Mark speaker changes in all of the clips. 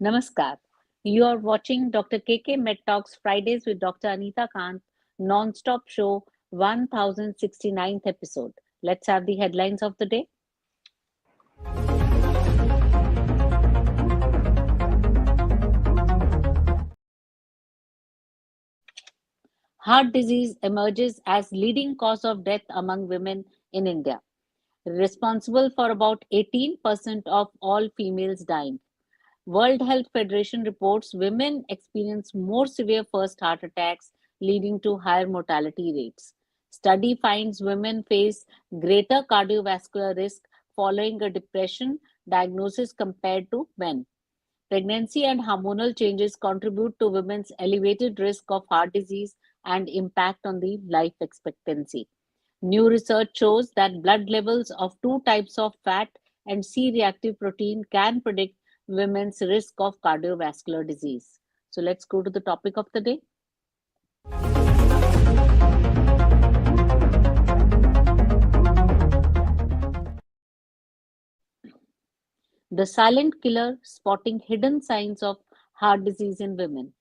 Speaker 1: Namaskar. You are watching Dr. KK Med Talks Fridays with Dr. Anita Kant, non-stop show 1069th episode. Let's have the headlines of the day. Heart disease emerges as leading cause of death among women in India, responsible for about 18% of all females dying. World Health Federation reports women experience more severe first heart attacks, leading to higher mortality rates. Study finds women face greater cardiovascular risk following a depression diagnosis compared to men. Pregnancy and hormonal changes contribute to women's elevated risk of heart disease and impact on the life expectancy. New research shows that blood levels of two types of fat and C reactive protein can predict women's risk of cardiovascular disease. So let's go to the topic of the day. The silent killer spotting hidden signs of heart disease in women.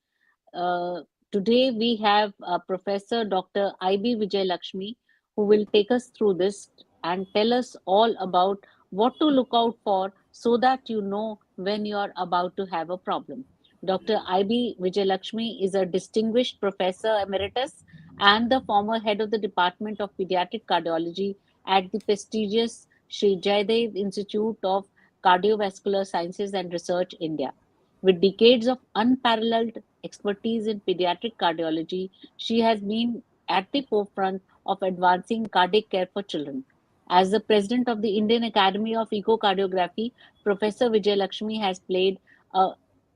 Speaker 1: Uh, Today we have Professor Dr. I.B. Vijay Lakshmi, who will take us through this and tell us all about what to look out for so that you know when you are about to have a problem. Dr. I.B. Vijay Lakshmi is a distinguished professor emeritus and the former head of the Department of Pediatric Cardiology at the prestigious Sri Jaydev Institute of Cardiovascular Sciences and Research, India. With decades of unparalleled expertise in pediatric cardiology, she has been at the forefront of advancing cardiac care for children. As the president of the Indian Academy of Echocardiography, Professor Vijay Lakshmi has played a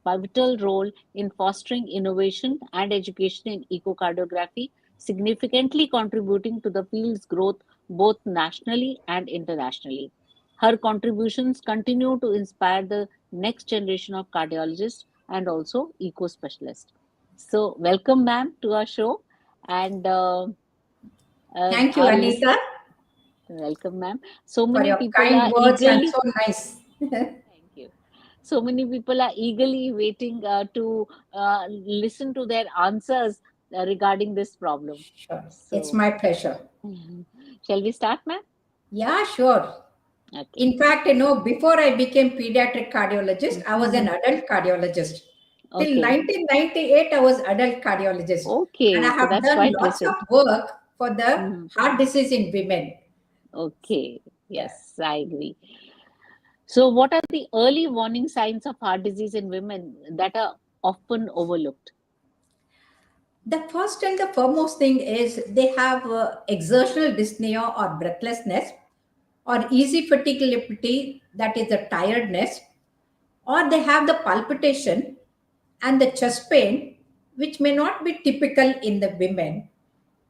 Speaker 1: pivotal role in fostering innovation and education in echocardiography, significantly contributing to the field's growth both nationally and internationally. Her contributions continue to inspire the next generation of cardiologists and also eco specialists. So, welcome, ma'am, to our show. And
Speaker 2: Thank you,
Speaker 1: our
Speaker 2: Anita,
Speaker 1: welcome, ma'am. So
Speaker 2: for
Speaker 1: many
Speaker 2: your
Speaker 1: people
Speaker 2: kind
Speaker 1: are
Speaker 2: words and
Speaker 1: eagerly,
Speaker 2: so nice.
Speaker 1: thank you. So many people are eagerly waiting to listen to their answers regarding this problem.
Speaker 2: Sure. It's
Speaker 1: So,
Speaker 2: my pleasure.
Speaker 1: shall we start, ma'am?
Speaker 2: Yeah, sure.
Speaker 1: Okay.
Speaker 2: In fact, before I became pediatric cardiologist, I was an adult cardiologist. Till
Speaker 1: Okay.
Speaker 2: 1998, I was adult cardiologist. And
Speaker 1: Okay.
Speaker 2: I
Speaker 1: So
Speaker 2: have
Speaker 1: that's
Speaker 2: done
Speaker 1: quite
Speaker 2: lots of
Speaker 1: recent.
Speaker 2: work for the
Speaker 1: Mhm.
Speaker 2: heart disease in women.
Speaker 1: Okay,
Speaker 2: Yeah.
Speaker 1: yes, I agree. So, what are the early warning signs of heart disease in women that are often overlooked?
Speaker 2: The first and the foremost thing is they have exertional dyspnea or breathlessness, or easy fatiguability, that is the tiredness, or they have the palpitation and the chest pain, which may not be typical in the women.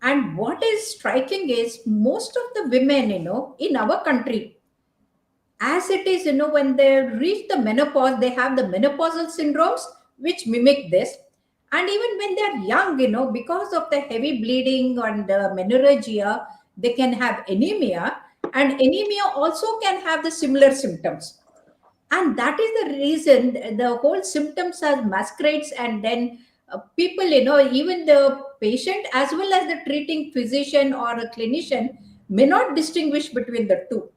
Speaker 2: And what is striking is most of the women, in our country, as it is, when they reach the menopause, they have the menopausal syndromes which mimic this. And even when they're young, because of the heavy bleeding and menorrhagia, they can have anemia, and anemia also can have the similar symptoms. And that is the reason the whole symptoms are masquerades, and then people, even the patient as well as the treating physician or a clinician may not distinguish between the two.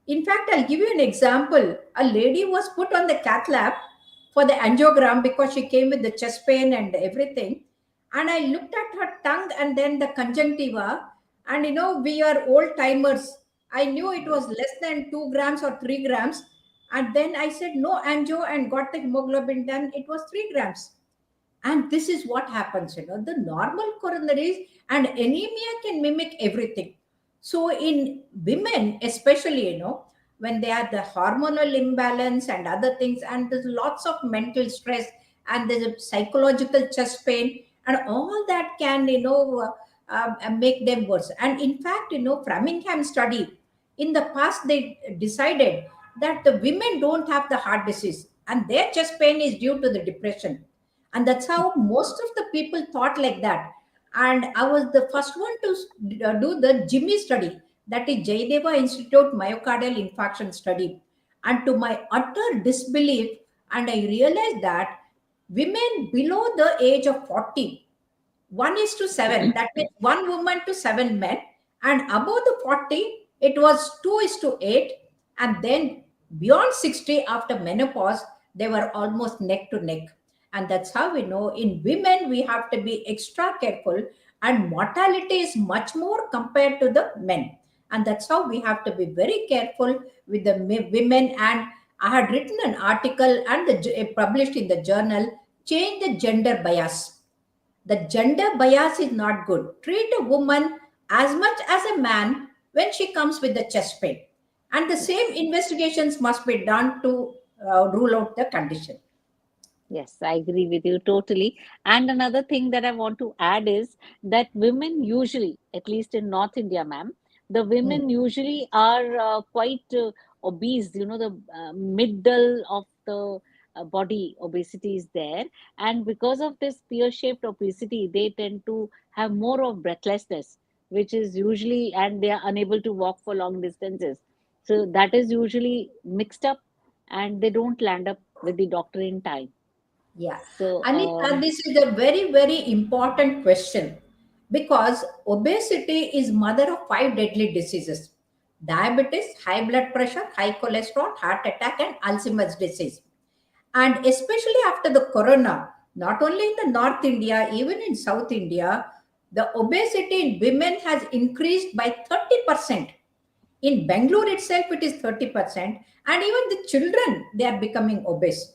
Speaker 2: In fact, I'll give you an example. A lady was put on the cath lab for the angiogram because she came with the chest pain and everything. And I looked at her tongue and then the conjunctiva. And we are old timers. I knew it was less than 2 grams or 3 grams. And then I said, no angio, and got the hemoglobin done. It was 3 grams. And this is what happens, the normal coronaries and anemia can mimic everything. So in women, especially, when they have the hormonal imbalance and other things, and there's lots of mental stress, and there's a psychological chest pain, and all that can, make them worse. And in fact, Framingham study, in the past, they decided that the women don't have the heart disease and their chest pain is due to the depression. And that's how most of the people thought like that. And I was the first one to do the Jimmy study, that is Jaydeva Institute myocardial infarction study. And to my utter disbelief, And I realized that women below the age of 40, 1 is to 7, that means one woman to 7 men, and above the 40, it was 2 is to 8, and then beyond 60, after menopause, they were almost neck to neck. And that's how we know in women we have to be extra careful, and mortality is much more compared to the men. And that's how we have to be very careful with the women. And I had written an article and published in the journal, Change the Gender Bias. The gender bias is not good. Treat a woman as much as a man when she comes with the chest pain. And the same
Speaker 1: Yes.
Speaker 2: investigations must be done to rule out the condition.
Speaker 1: Yes, I agree with you totally. And another thing that I want to add is that women usually, at least in North India, ma'am, the
Speaker 2: Mm.
Speaker 1: women usually are quite obese. You know, the middle of the body obesity is there. And because of this pear-shaped obesity, they tend to have more of breathlessness, which is usually, and they are unable to walk for long distances. So that is usually mixed up and they don't land up with the doctor in time.
Speaker 2: Yeah.
Speaker 1: So,
Speaker 2: Anita, this is a very, very important question because obesity is mother of five deadly diseases: diabetes, high blood pressure, high cholesterol, heart attack, and Alzheimer's disease. And especially after the corona, not only in the North India, even in South India, the obesity in women has increased by 30%. In Bangalore itself, it is 30%. And even the children, they are becoming obese.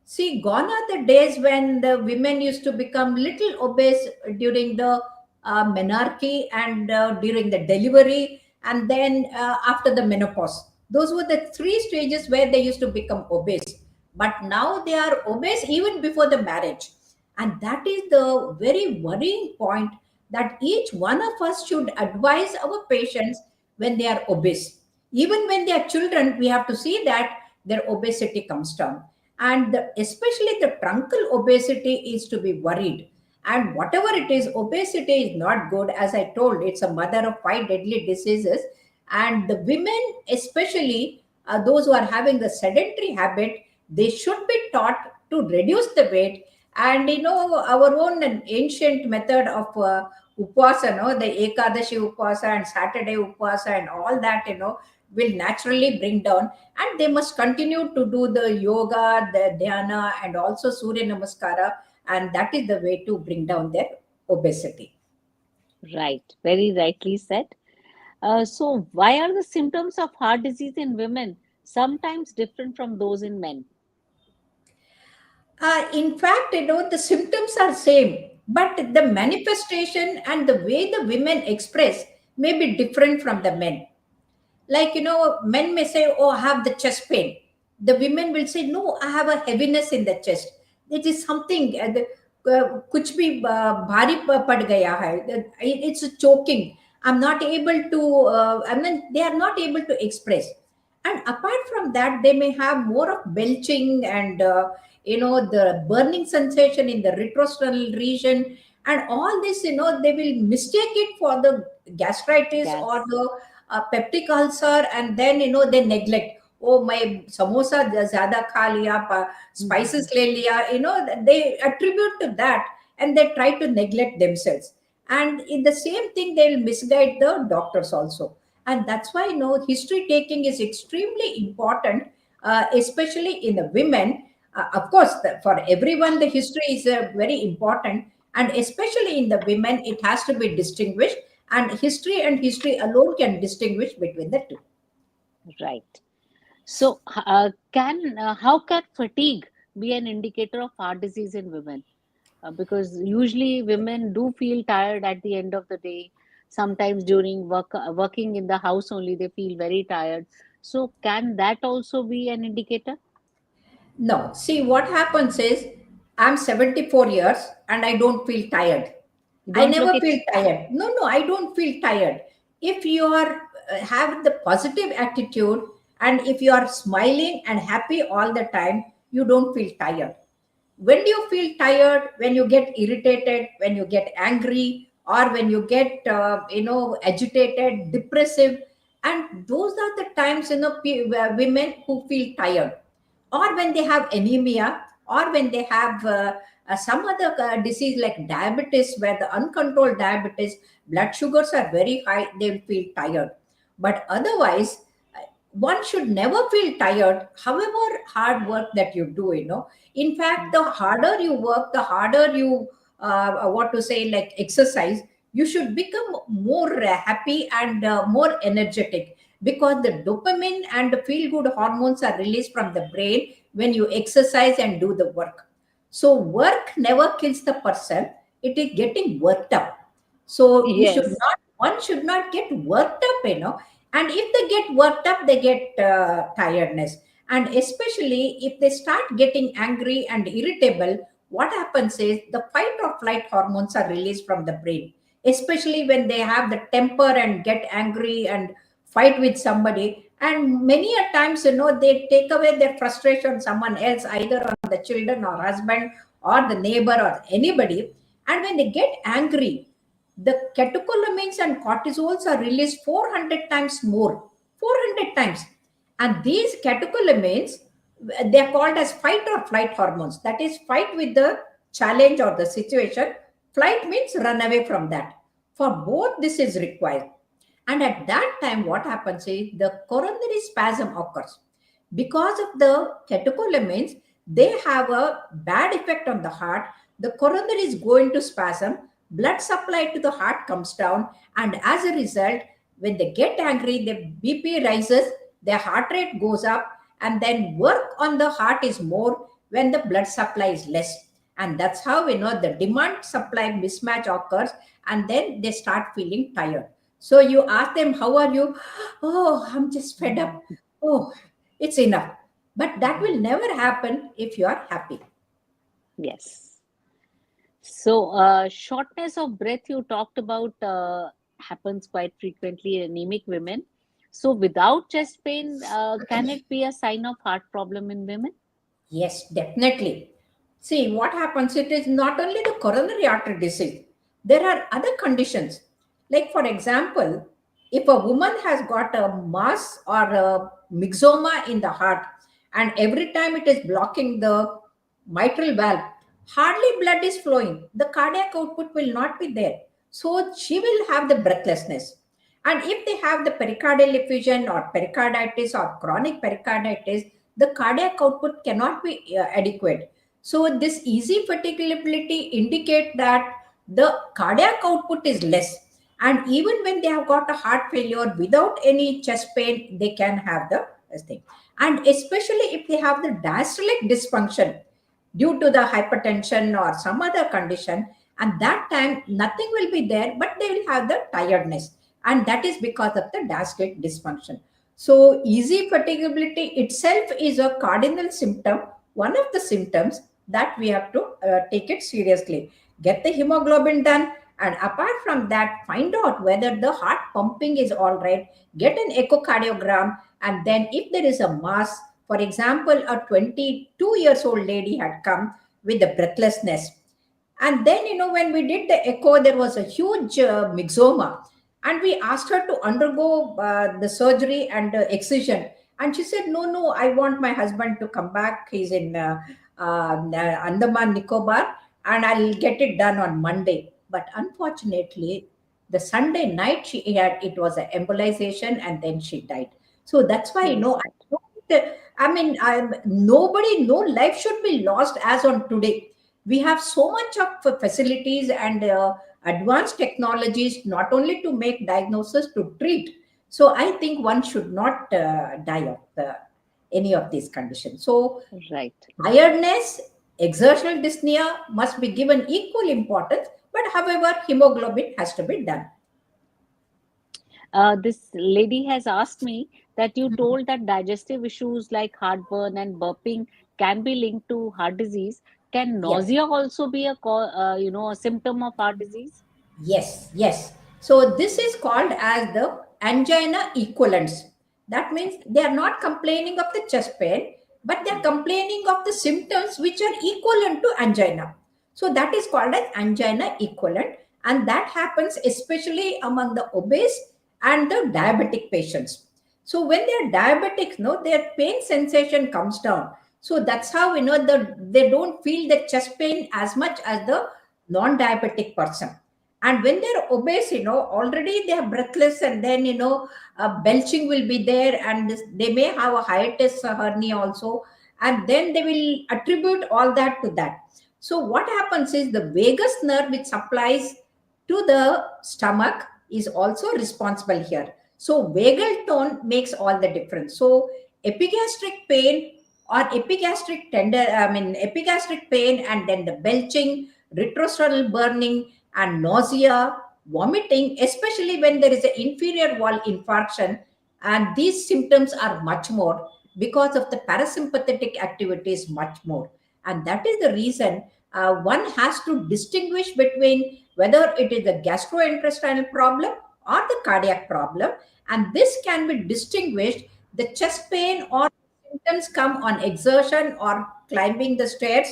Speaker 2: See, gone are the days when the women used to become little obese during the menarche and during the delivery, and then after the menopause. Those were the three stages where they used to become obese. But now they are obese even before the marriage. And that is the very worrying point, that each one of us should advise our patients when they are obese. Even when they are children, we have to see that their obesity comes down. And especially the truncal obesity is to be worried. And whatever it is, obesity is not good. As I told, it's a mother of five deadly diseases. And the women, especially those who are having the sedentary habit, they should be taught to reduce the weight. And our own ancient method of upasa, no, the Ekadashi upasa and Saturday upasa and all that, will naturally bring down. And they must continue to do the yoga, the dhyana, and also Surya Namaskara. And that is the way to bring down their obesity.
Speaker 1: right, very rightly said. So, why are the symptoms of heart disease in women sometimes different from those in men?
Speaker 2: In fact, the symptoms are same, but the manifestation and the way the women express may be different from the men. Like, men may say, oh, I have the chest pain. The women will say, no, I have a heaviness in the chest. It is something, kuch bhi bhari pad gaya hai. It's a choking. I'm not able to, they are not able to express. And apart from that, they may have more of belching and, the burning sensation in the retrosternal region. And all this, they will mistake it for the gastritis or
Speaker 1: Gas.
Speaker 2: the peptic ulcer, and then they neglect. Oh, my samosa zyada kha liya, spices le liya, they attribute to that, and they try to neglect themselves. And in the same thing, they'll misguide the doctors also. And that's why history taking is extremely important, especially in the women. Of course, for everyone the history is very important, and especially in the women it has to be distinguished, and history alone can distinguish between the two.
Speaker 1: Right. So, can how can fatigue be an indicator of heart disease in women? Because usually women do feel tired at the end of the day. Sometimes during working in the house only, they feel very tired. So, can that also be an indicator?
Speaker 2: No, see, what happens is, I'm 74 years and I don't feel tired.
Speaker 1: You
Speaker 2: I
Speaker 1: don't
Speaker 2: never
Speaker 1: look
Speaker 2: feel
Speaker 1: it.
Speaker 2: tired. No, no, I don't feel tired. If you are have the positive attitude, and if you are smiling and happy all the time, you don't feel tired. When do you feel tired? When you get irritated, when you get angry, or when you get agitated, depressive. And those are the times, women who feel tired. or when they have anemia, or when they have some other disease like diabetes, where the uncontrolled diabetes, blood sugars are very high, they will feel tired. But otherwise, one should never feel tired, however hard work that you do, in fact, the harder you work, the harder you what to say, like exercise, you should become more happy and more energetic, because the dopamine and the feel good hormones are released from the brain when you exercise and do the work. So work never kills the person, it is getting worked up. So you should
Speaker 1: Yes.
Speaker 2: not, one should not get worked up, and if they get worked up, they get tiredness. And especially if they start getting angry and irritable, what happens is the fight or flight hormones are released from the brain, especially when they have the temper and get angry and fight with somebody. And many a times, they take away their frustration on someone else, either on the children or husband or the neighbor or anybody. And when they get angry, the catecholamines and cortisols are released 400 times more. 400 times. And these catecholamines, they are called as fight or flight hormones. That is, fight with the challenge or the situation. Flight means run away from that. For both, this is required. And at that time, what happens is the coronary spasm occurs. Because of the catecholamines, they have a bad effect on the heart. The coronary is going to spasm, blood supply to the heart comes down, and as a result, when they get angry, the BP rises, their heart rate goes up, and then work on the heart is more when the blood supply is less. And that's how we know the demand supply mismatch occurs, and then they start feeling tired. So you ask them, how are you? Oh, I'm just fed up. Oh, it's enough. But that will never happen if you are happy.
Speaker 1: Yes. So, shortness of breath you talked about happens quite frequently in anemic women. So, without chest pain, can it be a sign of heart problem in women?
Speaker 2: Yes, definitely. See, what happens, it is not only the coronary artery disease, there are other conditions. Like, for example, if a woman has got a mass or a myxoma in the heart, and every time it is blocking the mitral valve, hardly blood is flowing. The cardiac output will not be there. So she will have the breathlessness. And if they have the pericardial effusion or pericarditis or chronic pericarditis, the cardiac output cannot be adequate. So this easy fatigability indicate that the cardiac output is less. And even when they have got a heart failure without any chest pain, they can have the this thing. And especially if they have the diastolic dysfunction due to the hypertension or some other condition, and that time nothing will be there, but they will have the tiredness, and that is because of the diastolic dysfunction. So easy fatigability itself is a cardinal symptom, one of the symptoms that we have to take it seriously. Get the hemoglobin done, and apart from that, find out whether the heart pumping is all right. Get an echocardiogram, and then if there is a mass, for example, a 22 years old lady had come with the breathlessness, and then, when we did the echo, there was a huge myxoma. And we asked her to undergo the surgery and excision. And she said, no, no, I want my husband to come back. He's in Andaman Nicobar, and I'll get it done on Monday. But unfortunately, the Sunday night it was an embolization, and then she died. So that's why,
Speaker 1: Very
Speaker 2: I
Speaker 1: sad.
Speaker 2: don't, I mean, nobody, no life should be lost as on today. We have so much of facilities and advanced technologies, not only to make diagnosis, to treat. So I think one should not die of any of these conditions. So
Speaker 1: Right.
Speaker 2: tiredness, exertional dyspnea must be given equal importance, but however, hemoglobin has to be done.
Speaker 1: This lady has asked me that you told that digestive issues like heartburn and burping can be linked to heart disease. Can
Speaker 2: Yes.
Speaker 1: nausea also be a symptom of heart disease?
Speaker 2: Yes, yes. So this is called as the angina equivalents. That means they are not complaining of the chest pain, but they are complaining of the symptoms which are equivalent to angina. So that is called as angina equivalent, and that happens especially among the obese and the diabetic patients. So when they are diabetic, no, their pain sensation comes down. So that's how they don't feel the chest pain as much as the non-diabetic person. And when they're obese, already they are breathless, and then belching will be there, and they may have a hiatus hernia also, and then they will attribute all that to that. So what happens is the vagus nerve, which supplies to the stomach, is also responsible here. So vagal tone makes all the difference. So epigastric pain or epigastric pain, and then the belching, retrosternal burning, and nausea, vomiting, especially when there is an inferior wall infarction. And these symptoms are much more because of the parasympathetic activities much more. And that is the reason one has to distinguish between whether it is a gastrointestinal problem or the cardiac problem. And this can be distinguished. The chest pain or symptoms come on exertion or climbing the stairs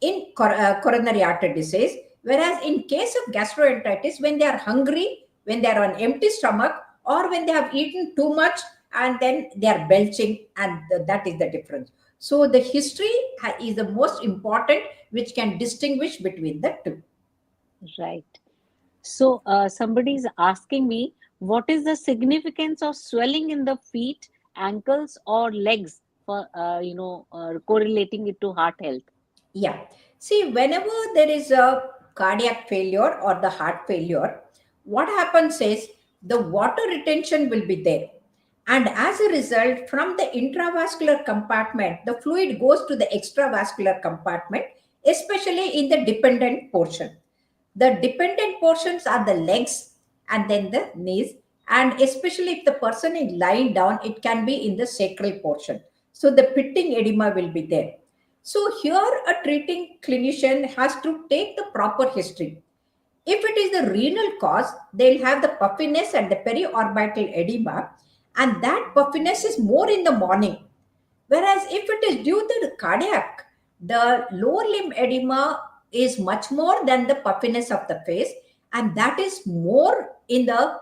Speaker 2: in coronary artery disease. Whereas in case of gastroenteritis, when they are hungry, when they are on empty stomach, or when they have eaten too much and then they are belching, and that is the difference. So the history is the most important, which can distinguish between the two.
Speaker 1: Right. So, somebody is asking me, what is the significance of swelling in the feet, ankles, or legs for, correlating it to heart health?
Speaker 2: Yeah. See, whenever there is a cardiac failure or the heart failure, what happens is the water retention will be there. And as a result, from the intravascular compartment, the fluid goes to the extravascular compartment, especially in the dependent portion. The dependent portions are the legs and then the knees. And especially if the person is lying down, it can be in the sacral portion. So the pitting edema will be there. So here a treating clinician has to take the proper history. If it is the renal cause, they'll have the puffiness and the periorbital edema, and that puffiness is more in the morning. Whereas if it is due to the cardiac, the lower limb edema is much more than the puffiness of the face, and that is more in the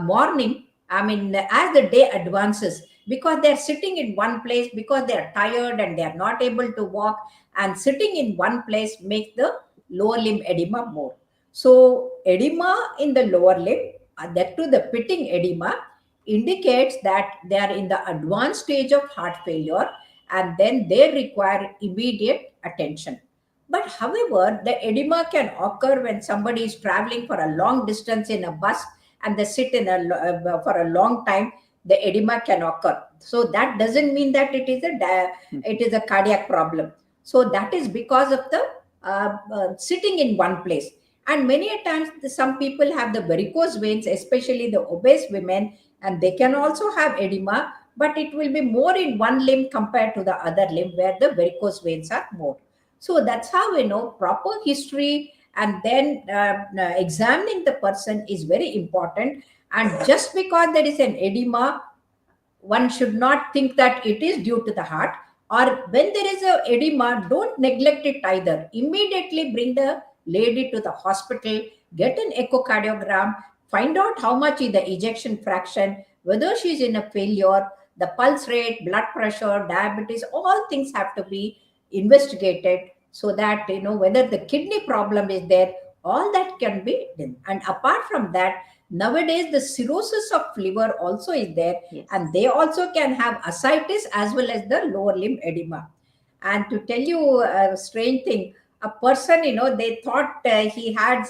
Speaker 2: morning. I mean, as the day advances, because they are sitting in one place, because they are tired and they are not able to walk, and sitting in one place makes the lower limb edema more. So, edema in the lower limb, that to the pitting edema, indicates that they are in the advanced stage of heart failure, and then they require immediate attention. But however, the edema can occur when somebody is traveling for a long distance in a bus and they sit in for a long time. The edema can occur. So that doesn't mean that it is a cardiac problem. So that is because of the sitting in one place. And many a times some people have the varicose veins, especially the obese women, and they can also have edema, but it will be more in one limb compared to the other limb where the varicose veins are more. So that's how we know proper history, and then examining the person is very important. And just because there is an edema, one should not think that it is due to the heart. Or when there is a edema, don't neglect it either. Immediately bring the lady to the hospital, get an echocardiogram, find out how much is the ejection fraction, whether she is in a failure, the pulse rate, blood pressure, diabetes, all things have to be investigated, so that whether the kidney problem is there, all that can be done. And apart from that, nowadays the cirrhosis of liver also is there,
Speaker 1: Yes.
Speaker 2: and they also can have ascites as well as the lower limb edema. And to tell you a strange thing, a person, they thought he had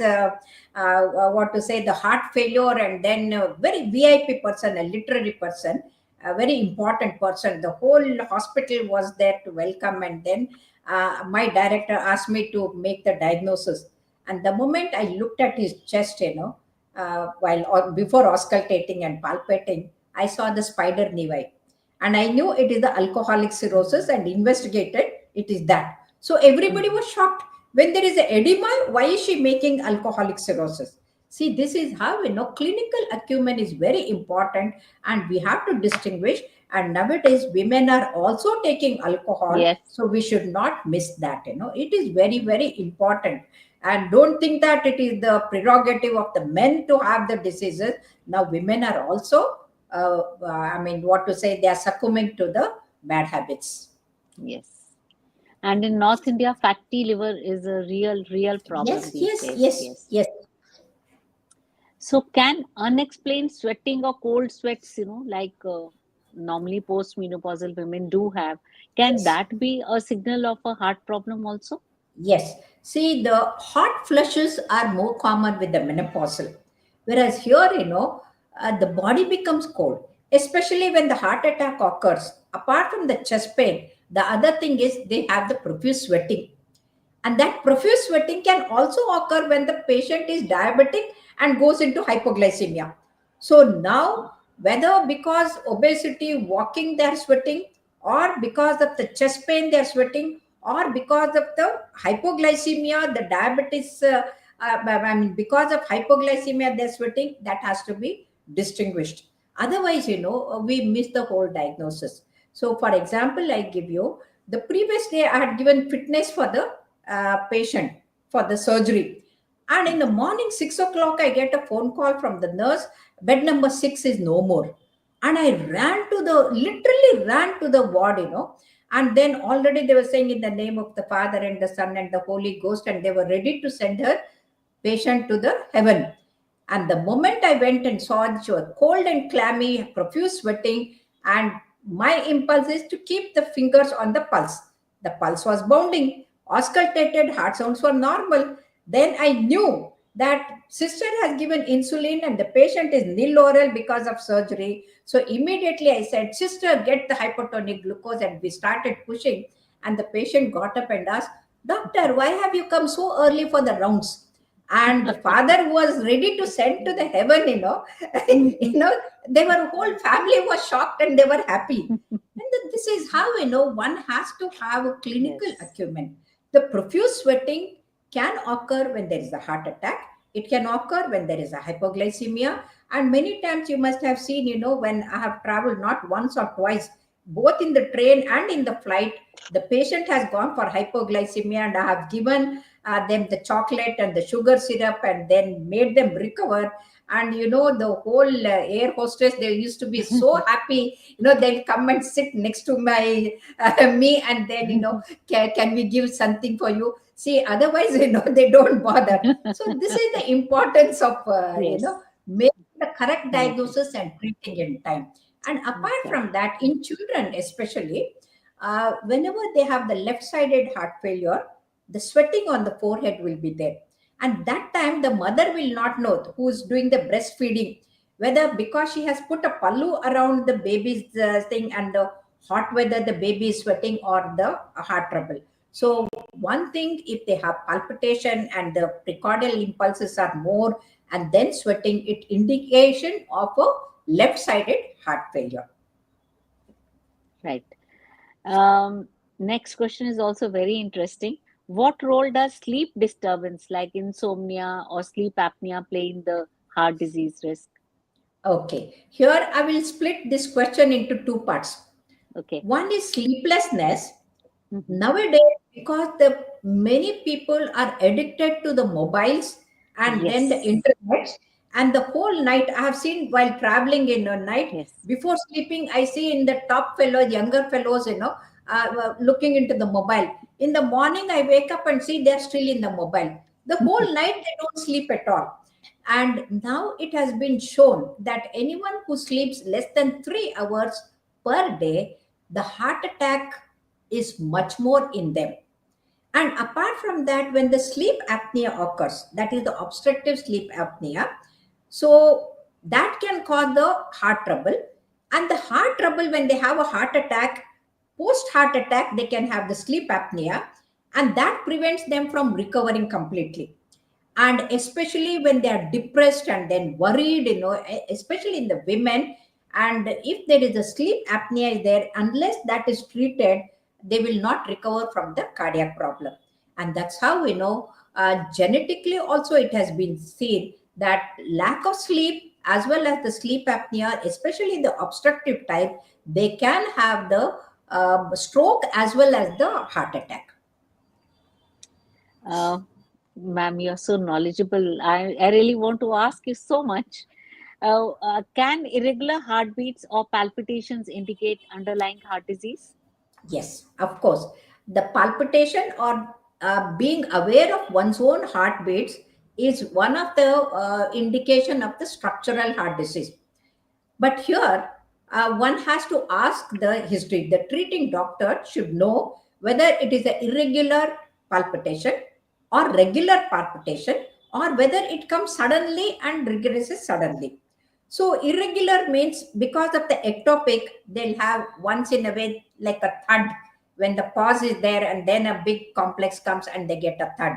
Speaker 2: what to say, the heart failure, and then a very VIP person, a literary person, a very important person. The whole hospital was there to welcome, and then my director asked me to make the diagnosis. And the moment I looked at his chest, while or before auscultating and palpating, I saw the spider nevi, and I knew it is the alcoholic cirrhosis, and investigated. It is that. So everybody
Speaker 1: Mhm.
Speaker 2: was shocked when there is a edema. Why is she making alcoholic cirrhosis? See, this is how clinical acumen is very important, and we have to distinguish. And nowadays, women are also taking alcohol,
Speaker 1: Yes.
Speaker 2: so we should not miss that. It is very, very important. And don't think that it is the prerogative of the men to have the diseases. Now women are also what to say, they are succumbing to the bad habits.
Speaker 1: Yes. And in North India, fatty liver is a real problem
Speaker 2: Yes,
Speaker 1: these
Speaker 2: yes,
Speaker 1: days.
Speaker 2: yes,
Speaker 1: Yes.
Speaker 2: yes,
Speaker 1: So, can unexplained sweating or cold sweats, like normally postmenopausal women do have, can
Speaker 2: yes.
Speaker 1: that be a signal of a heart problem also?
Speaker 2: Yes. See, the hot flushes are more common with the menopausal. Whereas here, the body becomes cold, especially when the heart attack occurs. Apart from the chest pain, the other thing is they have the profuse sweating. And that profuse sweating can also occur when the patient is diabetic and goes into hypoglycemia. So now, whether because obesity, walking, they're sweating, or because of the chest pain, they're sweating, or because of the hypoglycemia, the diabetes, I mean, because of hypoglycemia, they're sweating, that has to be distinguished. Otherwise, we miss the whole diagnosis. So, for example, I give you the previous day, I had given fitness for the patient for the surgery. And in the morning, 6 o'clock, I get a phone call from the nurse, bed number 6 is no more. And I literally ran to the ward, And then already they were saying in the name of the Father and the Son and the Holy Ghost, and they were ready to send her patient to the heaven. And the moment I went and saw it, she was cold and clammy, profuse sweating, and my impulse is to keep the fingers on the pulse. The pulse was bounding, auscultated, heart sounds were normal. Then I knew that sister has given insulin and the patient is nil oral because of surgery. So immediately I said, sister, get the hypotonic glucose, and we started pushing. And the patient got up and asked, doctor, why have you come so early for the rounds? And the father was ready to send to the heaven, they were whole family was shocked and they were happy. And this is how one has to have a clinical
Speaker 1: Yes.
Speaker 2: acumen. The profuse sweating can occur when there is a heart attack. It can occur when there is a hypoglycemia. And many times you must have seen, when I have traveled not once or twice, both in the train and in the flight, the patient has gone for hypoglycemia, and I have given them the chocolate and the sugar syrup and then made them recover. And the whole air hostess, they used to be so happy. They'll come and sit next to my me, and then can we give something for you? See, otherwise they don't bother. So this is the importance of
Speaker 1: Yes.
Speaker 2: making the correct
Speaker 1: Correct.
Speaker 2: diagnosis and treating in time. And apart from
Speaker 1: Exactly.
Speaker 2: that, in children especially, whenever they have the left-sided heart failure, the sweating on the forehead will be there. And that time, the mother will not know who's doing the breastfeeding, whether because she has put a pallu around the baby's thing and the hot weather, the baby is sweating, or the heart trouble. So, one thing, if they have palpitation and the precordial impulses are more and then sweating, it indication of a left-sided heart failure.
Speaker 1: Right. Um, Next question is also very interesting. What role does sleep disturbance like insomnia or sleep apnea play in the heart disease risk?
Speaker 2: Okay, here I will split this question into two parts.
Speaker 1: Okay.
Speaker 2: One is sleeplessness.
Speaker 1: Hmm.
Speaker 2: Nowadays, because the many people are addicted to the mobiles and then the
Speaker 1: Yes.
Speaker 2: internet, and the whole night I have seen while traveling in a night
Speaker 1: Yes.
Speaker 2: before sleeping, I see in the top fellows, younger fellows, looking into the mobile. In the morning, I wake up and see they're still in the mobile. The whole night they don't sleep at all. And now it has been shown that anyone who sleeps less than 3 hours per day, the heart attack is much more in them. And apart from that, when the sleep apnea occurs, that is the obstructive sleep apnea, so that can cause the heart trouble. And the heart trouble, when they have a heart attack, post heart attack, they can have the sleep apnea, and that prevents them from recovering completely. And especially when they are depressed and then worried, especially in the women. And if there is a sleep apnea is there, unless that is treated, they will not recover from the cardiac problem. And that's how genetically also it has been seen that lack of sleep as well as the sleep apnea, especially the obstructive type, they can have the stroke as well as the heart attack.
Speaker 1: Uh, Ma'am, you're so knowledgeable. I really want to ask you so much. Can irregular heartbeats or palpitations indicate underlying heart disease?
Speaker 2: Yes, of course. The palpitation or being aware of one's own heartbeats is one of the indication of the structural heart disease. But here, one has to ask the history. The treating doctor should know whether it is an irregular palpitation or regular palpitation, or whether it comes suddenly and regresses suddenly. So, irregular means because of the ectopic, they'll have once in a way like a thud when the pause is there, and then a big complex comes and they get a thud.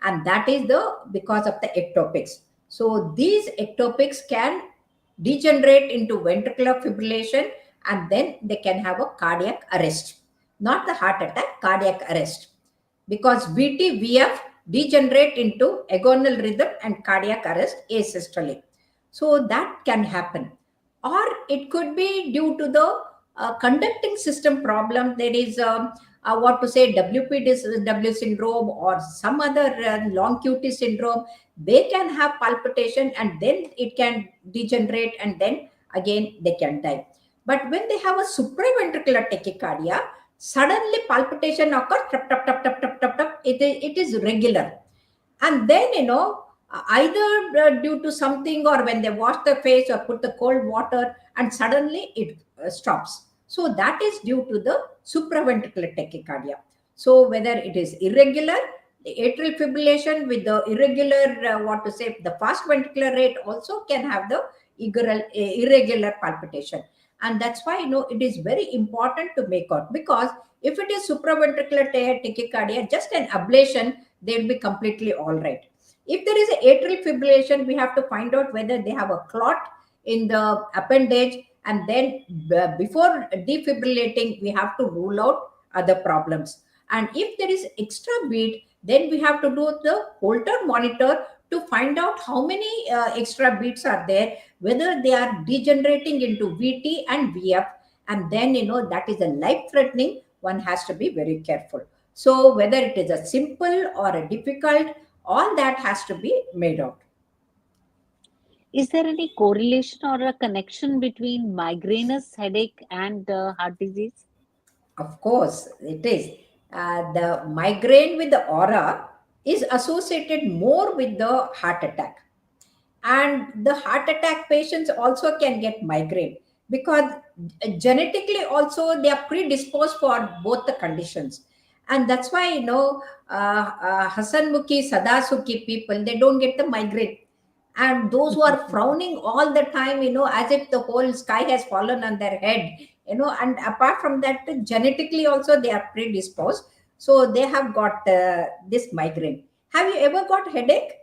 Speaker 2: And that is the because of the ectopics. So, these ectopics can degenerate into ventricular fibrillation, and then they can have a cardiac arrest. Not the heart attack, cardiac arrest. Because VT, VF degenerate into agonal rhythm and cardiac arrest asystole. So that can happen. Or it could be due to the conducting system problem. There is what to say WPW syndrome or some other long QT syndrome. They can have palpitation and then it can degenerate and then again they can die. But when they have a supraventricular tachycardia, suddenly palpitation occurs, tup, tup, tup, tup, tup, tup, tup, it is regular. And then, either due to something or when they wash the face or put the cold water and suddenly it stops. So that is due to the supraventricular tachycardia. So whether it is irregular, the atrial fibrillation with the irregular, what to say, the fast ventricular rate also can have the irregular palpitation. And that's why, it is very important to make out, because if it is supraventricular tachycardia, just an ablation, they'll be completely all right. If there is a atrial fibrillation, we have to find out whether they have a clot in the appendage, and then before defibrillating, we have to rule out other problems. And if there is extra beat, then we have to do the Holter monitor to find out how many extra beats are there, whether they are degenerating into VT and VF, and then that is a life threatening. One has to be very careful. So whether it is a simple or a difficult, all that has to be made out.
Speaker 1: Is there any correlation or a connection between migrainous headache and heart disease?
Speaker 2: Of course, it is. The migraine with the aura is associated more with the heart attack. And the heart attack patients also can get migraine because genetically also they are predisposed for both the conditions. And that's why, Hasanmukhi, Sadasuki people, they don't get the migraine. And those who are frowning all the time, as if the whole sky has fallen on their head, and apart from that, genetically also they are predisposed. So they have got this migraine. Have you ever got headache?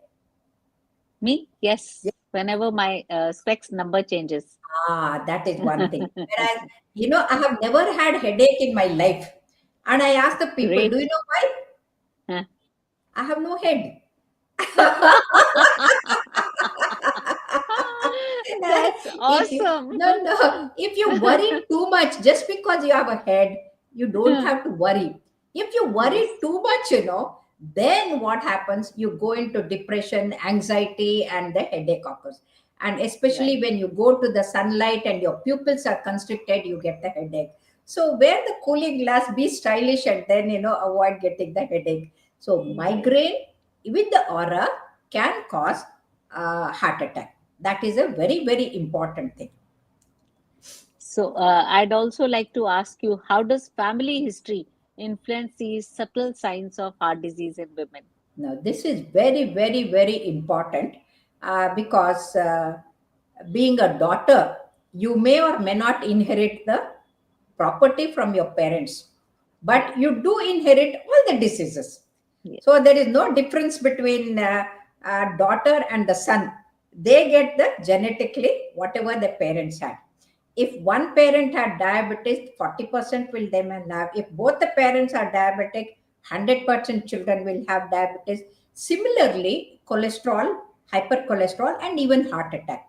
Speaker 1: Me? Yes. Whenever my specs number changes.
Speaker 2: Ah, that is one thing. Whereas, I have never had headache in my life. And I asked the people, do you
Speaker 1: Great.
Speaker 2: know why?
Speaker 1: Huh.
Speaker 2: I have no head.
Speaker 1: That's
Speaker 2: If you,
Speaker 1: awesome.
Speaker 2: no, if you worry too much just because you have a head, you don't have to worry. If you worry
Speaker 1: Yes,
Speaker 2: too much, then what happens? You go into depression, anxiety, and the headache occurs. And
Speaker 1: right.
Speaker 2: especially when you go to the sunlight and your pupils are constricted, you get the headache. So wear the cooling glass, be stylish, and then avoid getting the headache. So
Speaker 1: Right.
Speaker 2: migraine with the aura can cause heart attack. That is a very, very important thing.
Speaker 1: So, I'd also like to ask you, how does family history influence these subtle signs of heart disease in women?
Speaker 2: Now, this is very, very, very important because being a daughter, you may or may not inherit the property from your parents,
Speaker 1: Right.
Speaker 2: but you do inherit all the diseases.
Speaker 1: Yes.
Speaker 2: So there is no difference between daughter and the son. They get the genetically whatever the parents had. If one parent had diabetes, 40% will them and have. If both the parents are diabetic, 100% children will have diabetes. Similarly, cholesterol, hypercholesterol, and even heart attack.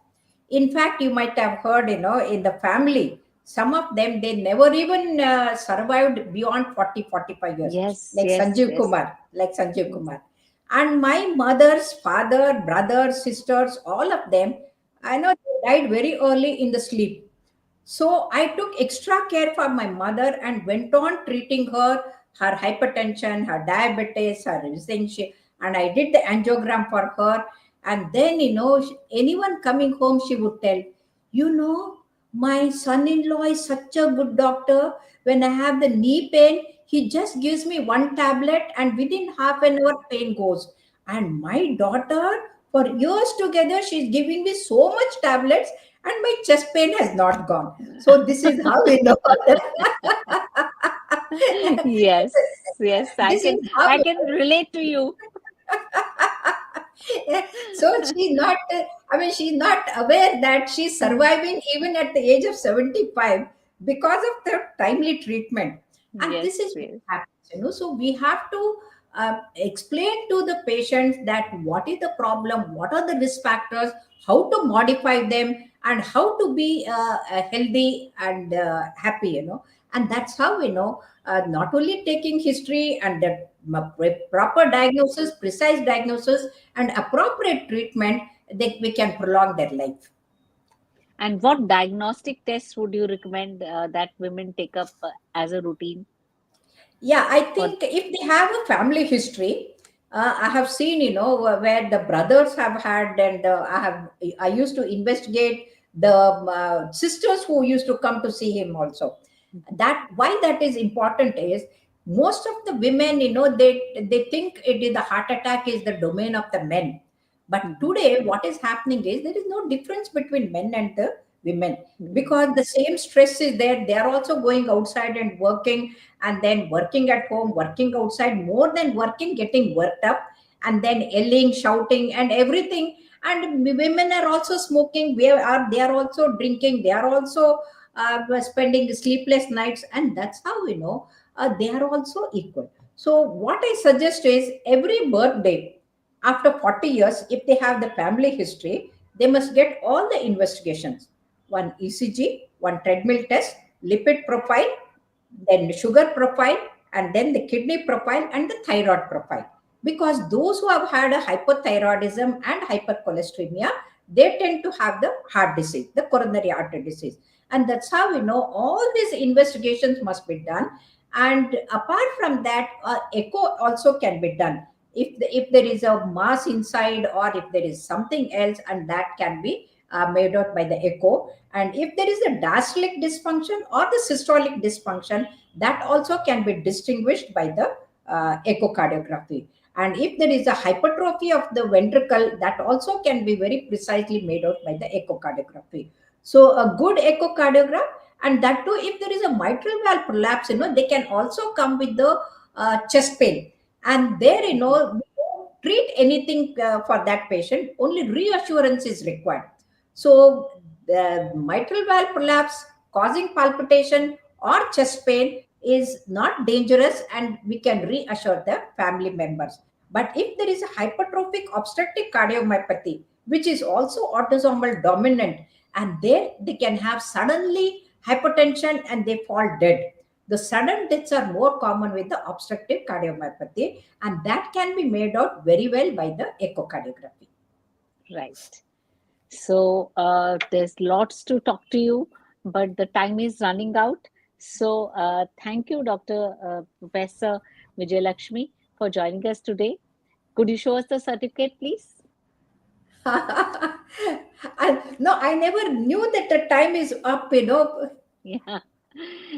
Speaker 2: In fact, you might have heard, in the family, some of them, they never even survived beyond 40, 45 years,
Speaker 1: Yes, yes, yes.
Speaker 2: Like Sanjeev
Speaker 1: Yes.
Speaker 2: Kumar. And my mother's father, brothers, sisters, all of them, I know they died very early in the sleep. So I took extra care for my mother and went on treating her hypertension, her diabetes, her everything. And I did the angiogram for her. And then, anyone coming home, she would tell, my son-in-law is such a good doctor. When I have the knee pain, he just gives me one tablet, and within half an hour, pain goes. And my daughter, for years together, she's giving me so much tablets, and my chest pain has not gone. So this is how we know
Speaker 1: Yes, yes, I
Speaker 2: this is
Speaker 1: can
Speaker 2: how
Speaker 1: I can relate to you.
Speaker 2: so she's not she's not aware that she's surviving even at the age of 75 because of the timely treatment. And this
Speaker 1: Yes,
Speaker 2: is what
Speaker 1: yes.
Speaker 2: happens, so we have to explain to the patients that what is the problem, what are the risk factors, how to modify them, and how to be healthy and happy, and that's how not only taking history and the proper diagnosis, precise diagnosis, and appropriate treatment, we can prolong their life.
Speaker 1: And what diagnostic tests would you recommend that women take up as a routine
Speaker 2: Yeah, I
Speaker 1: for?
Speaker 2: think if they have a family history, I have seen, where the brothers have had, and I used to investigate the sisters who used to come to see him also. That why that is important is most of the women, they think it is the heart attack is the domain of the men. But
Speaker 1: Mhm,
Speaker 2: today, what is happening is there is no difference between men and the women,
Speaker 1: mhm,
Speaker 2: because the same stress is there. They are also going outside and working, and then working at home, working outside, more than working, getting worked up, and then yelling, shouting, and everything. And women are also smoking. They are also drinking. They are also spending sleepless nights, and that's how they are also equal. So what I suggest is every birthday after 40 years, if they have the family history, they must get all the investigations: one ECG, one treadmill test, lipid profile, then sugar profile, and then the kidney profile and the thyroid profile. Because those who have had a hypothyroidism and hypercholesteremia, they tend to have the heart disease, the coronary artery disease. And that's how we know all these investigations must be done. And apart from that, echo also can be done. If there is a mass inside, or if there is something else, and that can be made out by the echo. And if there is a diastolic dysfunction or the systolic dysfunction, that also can be distinguished by the echocardiography. And if there is a hypertrophy of the ventricle, that also can be very precisely made out by the echocardiography. So a good echocardiogram, and that too, if there is a mitral valve prolapse, they can also come with the chest pain. And there,
Speaker 1: mhm.
Speaker 2: we don't treat anything for that patient. Only reassurance is required. So the mitral valve prolapse causing palpitation or chest pain is not dangerous, and we can reassure the family members. But if there is a hypertrophic obstructive cardiomyopathy, which is also autosomal dominant, and there they can have suddenly hypertension and they fall dead. The sudden deaths are more common with the obstructive cardiomyopathy, and that can be made out very well by the echocardiography.
Speaker 1: Right. So there's lots to talk to you, but the time is running out. So thank you, Dr. Professor Vijay Lakshmi, for joining us today. Could you show us the certificate, please?
Speaker 2: No, I never knew that the time is up.
Speaker 1: Yeah.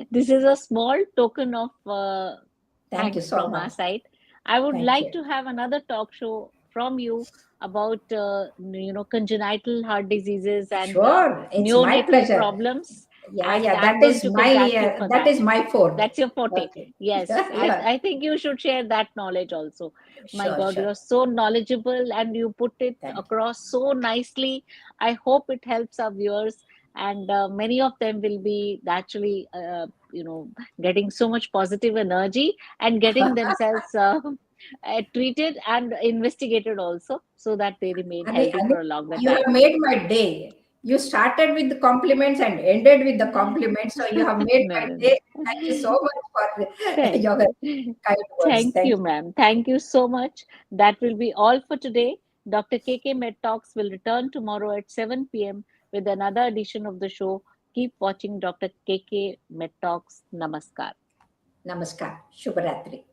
Speaker 1: This is a small token of
Speaker 2: Thank you
Speaker 1: thanks
Speaker 2: so
Speaker 1: from our
Speaker 2: much.
Speaker 1: side. I would
Speaker 2: Thank
Speaker 1: like
Speaker 2: you.
Speaker 1: to have another talk show from you about congenital heart diseases and
Speaker 2: Sure, it's my
Speaker 1: neonatal
Speaker 2: pleasure.
Speaker 1: problems,
Speaker 2: Yeah,
Speaker 1: and
Speaker 2: yeah,
Speaker 1: I'm going to contact you for
Speaker 2: that
Speaker 1: that.
Speaker 2: is my forte.
Speaker 1: That's your forte.
Speaker 2: Okay.
Speaker 1: Yes,
Speaker 2: Sure,
Speaker 1: I think you should share that knowledge also. My
Speaker 2: sure,
Speaker 1: God,
Speaker 2: sure.
Speaker 1: you're so knowledgeable and you put it
Speaker 2: Thank you.
Speaker 1: across so nicely. I hope it helps our viewers, and many of them will be actually, getting so much positive energy and getting themselves treated and investigated also, so that they remain healthy
Speaker 2: Ani,
Speaker 1: for a longer
Speaker 2: you have
Speaker 1: time.
Speaker 2: made my day. You started with the compliments and ended with the compliments. So you have made
Speaker 1: No,
Speaker 2: my
Speaker 1: no,
Speaker 2: day. Thank you so much for
Speaker 1: no.
Speaker 2: your kind words.
Speaker 1: Thank
Speaker 2: Thank
Speaker 1: you,
Speaker 2: you.
Speaker 1: ma'am. Thank you so much. That will be all for today. Dr. KK Med Talks will return tomorrow at 7 p.m. with another edition of the show Keep watching Dr. KK Med Talks. Namaskar.
Speaker 2: Namaskar. Shubharatri.